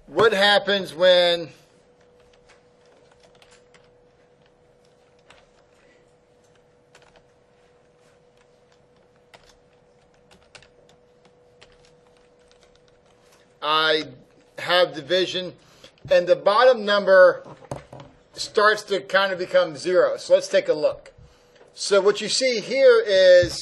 what happens when I have division and the bottom number starts to kind of become 0. So let's take a look. So what you see here is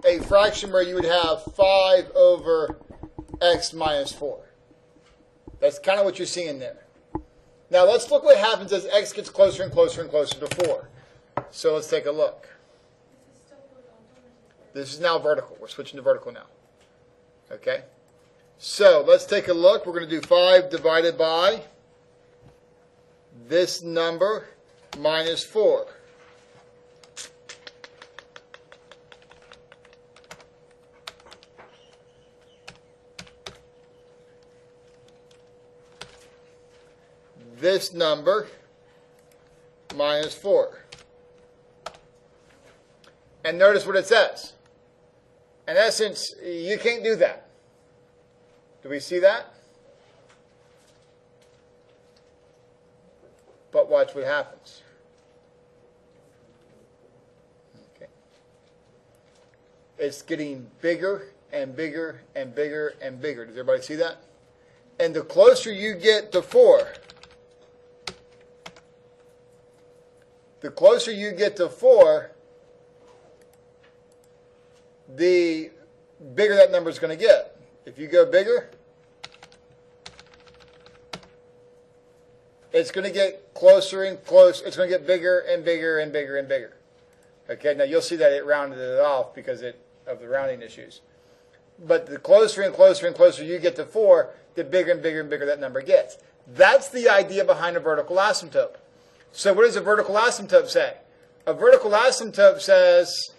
a fraction where you would have 5 over x minus 4. That's kind of what you're seeing there. Now let's look what happens as x gets closer and closer and closer to 4. So let's take a look. This is now vertical. We're switching to vertical now. Okay? So let's take a look. We're going to do 5 divided by this number minus 4. This number minus 4. And notice what it says. In essence, you can't do that. Do we see that? But watch what happens. Okay. It's getting bigger and bigger and bigger and bigger. Does everybody see that? And the closer you get to 4, the closer you get to 4, the bigger that number is going to get. If you go bigger, it's going to get closer and closer. It's going to get bigger and bigger and bigger and bigger. Okay, now you'll see that it rounded it off because of the rounding issues. But the closer and closer and closer you get to 4, the bigger and bigger and bigger that number gets. That's the idea behind a vertical asymptote. So what does a vertical asymptote say? A vertical asymptote says,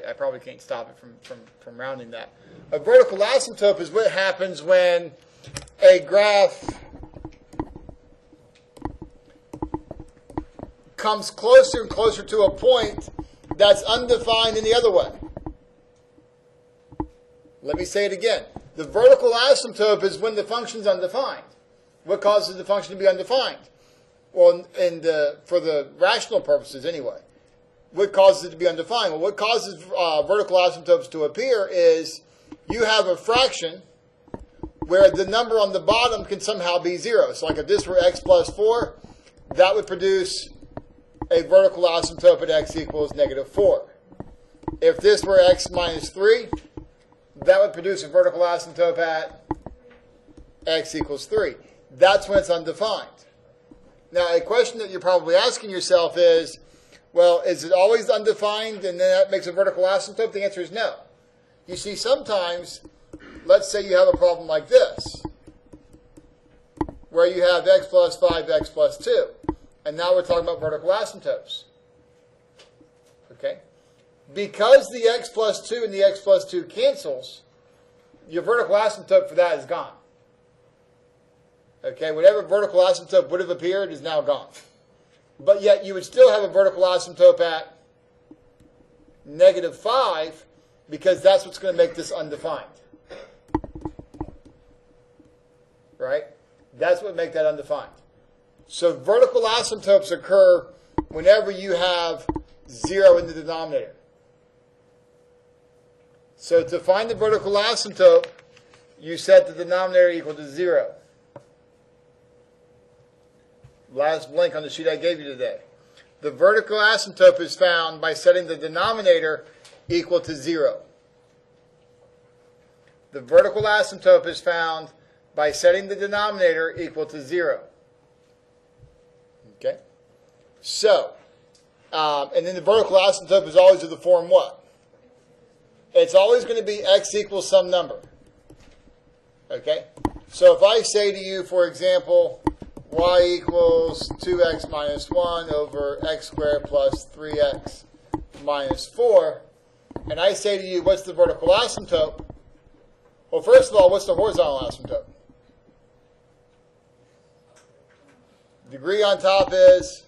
I probably can't stop it from rounding that. A vertical asymptote is what happens when a graph comes closer and closer to a point that's undefined in the other way. Let me say it again. The vertical asymptote is when the function's undefined. What causes the function to be undefined? Well, for the rational purposes anyway. What causes it to be undefined? Well, what causes vertical asymptotes to appear is you have a fraction where the number on the bottom can somehow be 0. So like if this were x plus 4, that would produce a vertical asymptote at x equals negative 4. If this were x minus 3, that would produce a vertical asymptote at x equals 3. That's when it's undefined. Now, a question that you're probably asking yourself is, well, is it always undefined and then that makes a vertical asymptote? The answer is no. You see, sometimes, let's say you have a problem like this, where you have x plus 5, x plus 2. And now we're talking about vertical asymptotes. Okay? Because the x plus 2 and the x plus 2 cancels, your vertical asymptote for that is gone. Okay? Whatever vertical asymptote would have appeared is now gone. But yet you would still have a vertical asymptote at negative 5 because that's what's going to make this undefined. Right? That's what would make that undefined. So vertical asymptotes occur whenever you have 0 in the denominator. So to find the vertical asymptote, you set the denominator equal to 0. Last blank on the sheet I gave you today. The vertical asymptote is found by setting the denominator equal to 0. The vertical asymptote is found by setting the denominator equal to 0. Okay? So, and then the vertical asymptote is always of the form what? It's always going to be x equals some number. Okay? So if I say to you, for example, y equals 2x minus 1 over x squared plus 3x minus 4, and I say to you, what's the vertical asymptote? Well, first of all, what's the horizontal asymptote? Degree on top is,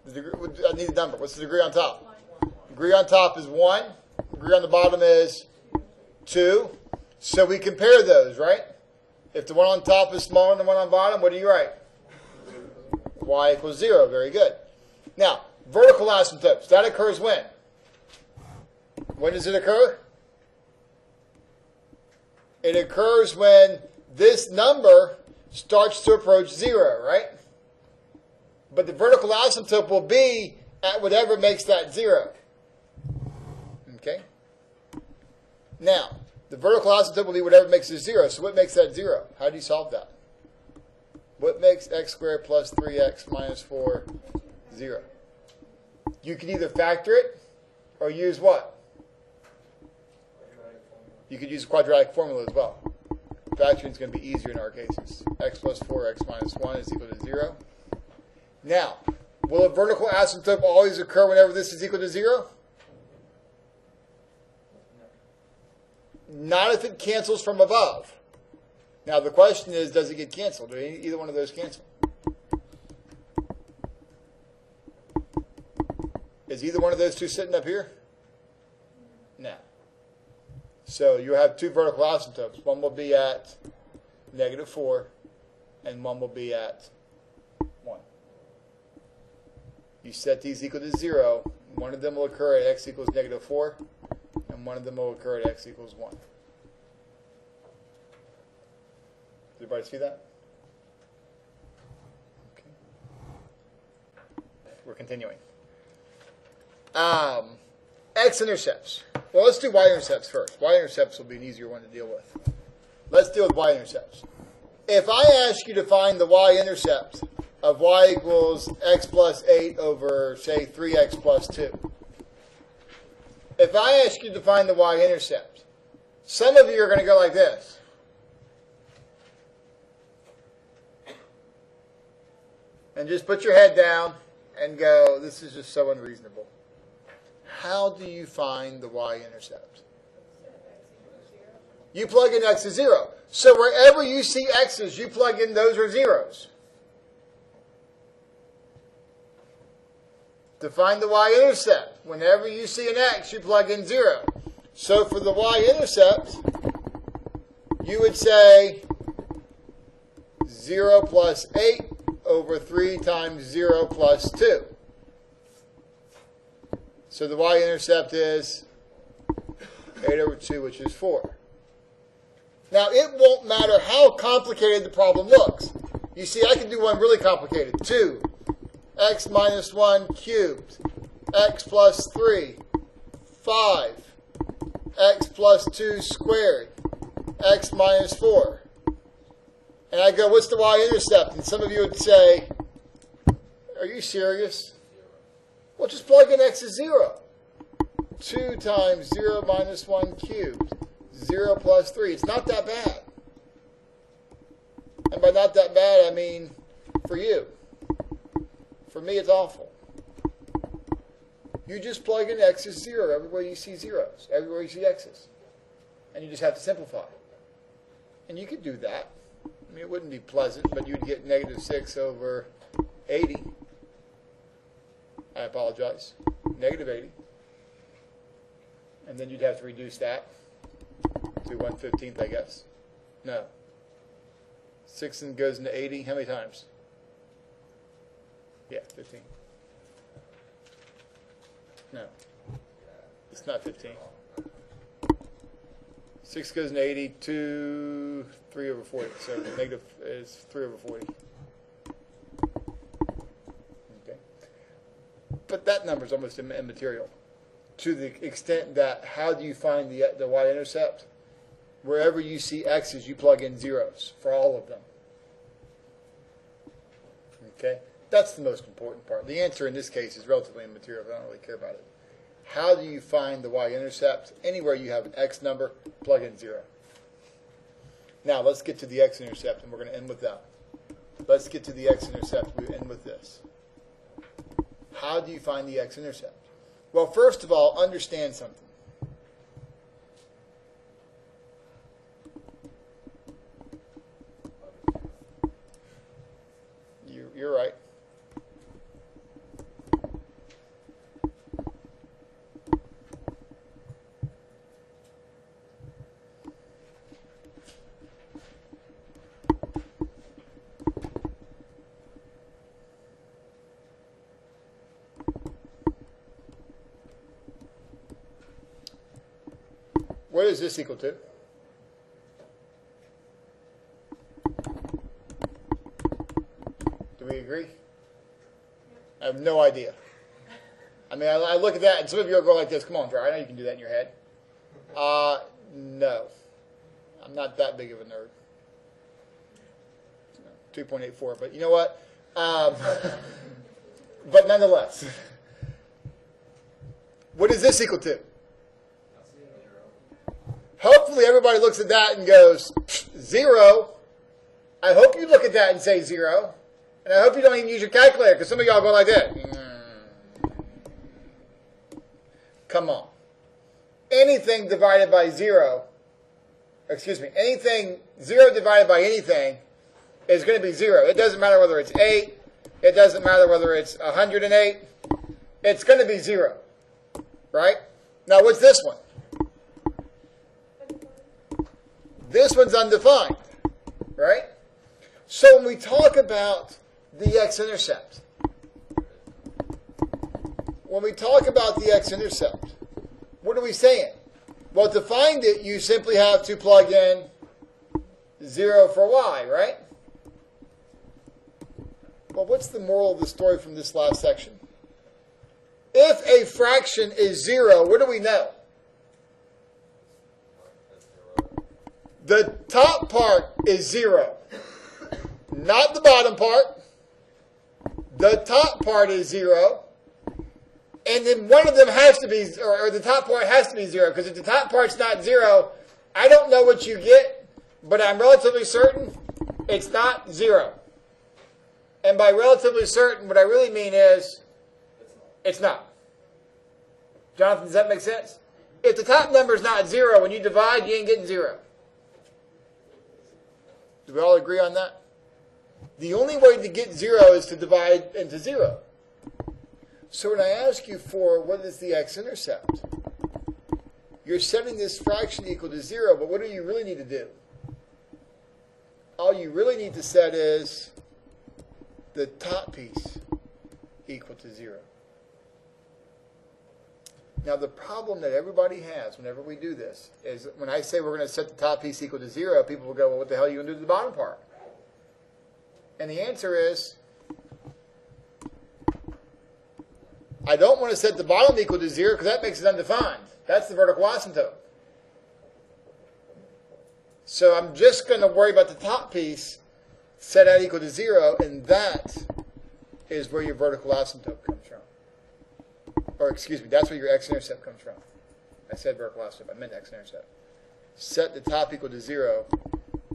I need a number. What's the degree on top? Degree on top is 1. Degree on the bottom is 2. So we compare those, right? If the one on top is smaller than the one on bottom, what do you write? Y equals 0. Very good. Now, vertical asymptotes. That occurs when? When does it occur? It occurs when this number starts to approach 0, right? But the vertical asymptote will be at whatever makes that 0. Okay? Now, the vertical asymptote will be whatever makes it 0. So what makes that 0? How do you solve that? What makes x squared plus 3x minus 4 0? You can either factor it or use what? You could use a quadratic formula as well. Factoring is going to be easier in our cases. X plus 4x minus 1 is equal to 0. Now, will a vertical asymptote always occur whenever this is equal to 0? Not if it cancels from above. Now, the question is, does it get canceled? Do either one of those cancel? Is either one of those two sitting up here? No. So you have two vertical asymptotes. One will be at -4, and one will be at 1. You set these equal to 0. One of them will occur at x equals -4, and one of them will occur at x equals 1. Did everybody see that? Okay. We're continuing. X-intercepts. Well, let's do Y-intercepts first. Y-intercepts will be an easier one to deal with. Let's deal with Y-intercepts. If I ask you to find the Y-intercept of y equals x plus 8 over, say, 3x plus 2. If I ask you to find the Y-intercept, some of you are going to go like this. And just put your head down and go, this is just so unreasonable. How do you find the Y-intercept? You plug in x is 0. So wherever you see x's, you plug in those are zeros. To find the Y-intercept, whenever you see an x, you plug in 0. So for the Y-intercept, you would say 0 plus 8 over 3 times 0 plus 2. So the Y-intercept is 8 over 2, which is 4. Now, it won't matter how complicated the problem looks. You see, I can do one really complicated. 2, x minus 1 cubed, x plus 3, 5, x plus 2 squared, x minus 4. And I go, what's the Y-intercept? And some of you would say, are you serious? Well, just plug in x is 0. 2 times 0 minus 1 cubed. 0 plus 3. It's not that bad. And by not that bad, I mean for you. For me, it's awful. You just plug in x is 0 everywhere you see zeros, everywhere you see x's. And you just have to simplify. And you could do that. I mean, it wouldn't be pleasant, but you'd get -6 over 80. I apologize. -80. And then you'd have to reduce that to 1/15, I guess. No. 6 and goes into 80. How many times? Yeah, 15. No. It's not 15. 6 goes into 80. 2, 3 over 40. So negative is 3 over 40. Okay. But that number is almost immaterial to the extent that how do you find the Y-intercept? Wherever you see x's, you plug in zeros for all of them. Okay? That's the most important part. The answer in this case is relatively immaterial. I don't really care about it. How do you find the Y-intercept? Anywhere you have an x number, plug in 0. Now, let's get to the X-intercept, and we're going to end with that. Let's get to the X-intercept. We end with this. How do you find the X-intercept? Well, first of all, understand something. You're right. What is this equal to? Do we agree? I have no idea. I mean, I look at that, and some of you are going like this. Come on, Dry. I know you can do that in your head. No. I'm not that big of a nerd. 2.84, but you know what? But nonetheless. What is this equal to? Hopefully everybody looks at that and goes, 0. I hope you look at that and say 0. And I hope you don't even use your calculator, because some of y'all go like that. Come on. Anything divided by 0, anything 0 divided by anything is going to be 0. It doesn't matter whether it's 8. It doesn't matter whether it's 108. It's going to be 0. Right? Now, what's this one? This one's undefined. Right? So when we talk about the X-Intercept, what are we saying? Well, to find it, you simply have to plug in 0 for y, right? Well, what's the moral of the story from this last section? If a fraction is 0, what do we know? The top part is 0, not the bottom part. The top part is 0. And then one of them has to be, or the top part has to be 0, because if the top part's not 0, I don't know what you get, but I'm relatively certain it's not 0. And by relatively certain, what I really mean is, it's not. Jonathan, does that make sense? If the top number is not 0, when you divide, you ain't getting 0. Do we all agree on that? The only way to get 0 is to divide into 0. So when I ask you for what is the X-intercept, you're setting this fraction equal to 0, but what do you really need to do? All you really need to set is the top piece equal to 0. Now the problem that everybody has whenever we do this is when I say we're going to set the top piece equal to 0, people will go, well, what the hell are you going to do to the bottom part? And the answer is, I don't want to set the bottom equal to 0 because that makes it undefined. That's the vertical asymptote. So I'm just going to worry about the top piece, set that equal to 0, and that is where your vertical asymptote comes from. Or excuse me, that's where your X-intercept comes from. I said vertical asymptote, I meant X-intercept. Set the top equal to 0,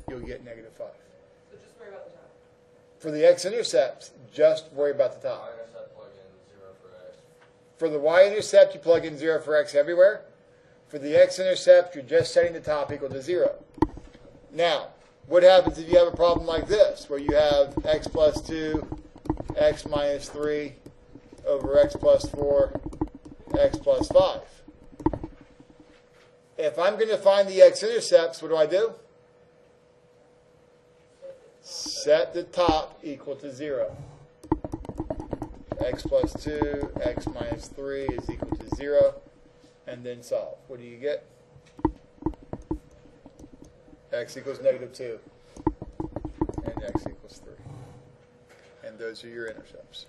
you'll get -5. So just worry about the top. For the X-intercept, just worry about the top. Y-intercept, plug in 0 for x. For the Y-intercept, you plug in 0 for x everywhere. For the X-intercept, you're just setting the top equal to 0. Now, what happens if you have a problem like this, where you have x plus 2, x minus 3, over x plus 4, x plus 5? If I'm going to find the X-intercepts, what do? Set the top equal to 0. X plus 2, x minus 3 is equal to 0, and then solve. What do you get? X equals -2, and x equals 3. And those are your intercepts.